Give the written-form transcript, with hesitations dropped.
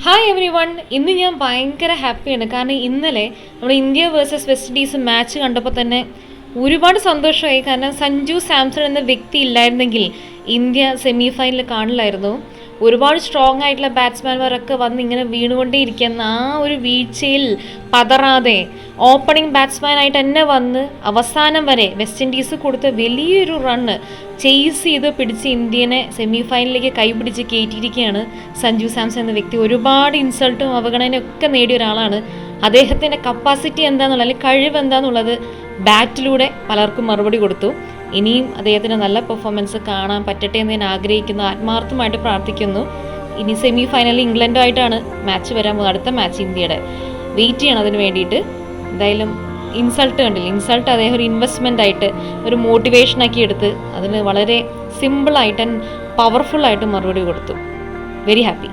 Hi every one. ഇന്ന് ഞാൻ ഭയങ്കര ഹാപ്പിയാണ്. കാരണം ഇന്നലെ നമ്മുടെ India versus west Indies match കണ്ടപ്പോൾ തന്നെ ഒരുപാട് സന്തോഷമായി. കാരണം സഞ്ജു സാംസൺ എന്ന വ്യക്തി ഇല്ലായിരുന്നെങ്കിൽ ഇന്ത്യ സെമി ഫൈനൽ കാണില്ലായിരുന്നു. ഒരുപാട് സ്ട്രോങ് ആയിട്ടുള്ള ബാറ്റ്സ്മാൻമാരൊക്കെ വന്ന് ഇങ്ങനെ വീണുകൊണ്ടേയിരിക്കുന്ന ആ ഒരു വീഴ്ചയിൽ പതറാതെ ഓപ്പണിംഗ് ബാറ്റ്സ്മാനായിട്ട് തന്നെ വന്ന് അവസാനം വരെ വെസ്റ്റ് ഇൻഡീസ് കൊടുത്ത വലിയൊരു റണ്ണ് ചേസ് ചെയ്ത് പിടിച്ച് ഇന്ത്യനെ സെമി ഫൈനലിലേക്ക് കൈപിടിച്ച് കയറ്റിയിരിക്കുകയാണ് സഞ്ജു സാംസൺ എന്ന വ്യക്തി. ഒരുപാട് ഇൻസൾട്ടും അവഗണനയും ഒക്കെ നേടിയ ഒരാളാണ്. അദ്ദേഹത്തിൻ്റെ കപ്പാസിറ്റി എന്താണെന്നുള്ളത്, അല്ലെങ്കിൽ കഴിവ് എന്താണെന്നുള്ളത് ബാറ്റിലൂടെ പലർക്കും മറുപടി കൊടുത്തു. ഇനിയും അദ്ദേഹത്തിന് നല്ല പെർഫോമൻസ് കാണാൻ പറ്റട്ടെ എന്ന് ഞാൻ ആഗ്രഹിക്കുന്നു, ആത്മാർത്ഥമായിട്ട് പ്രാർത്ഥിക്കുന്നു. ഇനി സെമി ഫൈനലിൽ ഇംഗ്ലണ്ടുമായിട്ടാണ് മാച്ച് വരാൻ പോകുന്നത്, അടുത്ത മാച്ച് ഇന്ത്യയുടെ. വെയിറ്റ് ചെയ്യണം അതിന് വേണ്ടിയിട്ട്. എന്തായാലും ഇൻസൾട്ട് കണ്ടില്ല, ഇൻസൾട്ട് അദ്ദേഹം ഒരു ഇൻവെസ്റ്റ്മെൻ്റ് ആയിട്ട് ഒരു മോട്ടിവേഷനാക്കി എടുത്ത് അതിന് വളരെ സിമ്പിളായിട്ട് ആൻഡ് പവർഫുള്ളായിട്ട് മറുപടി കൊടുത്തു. Very happy.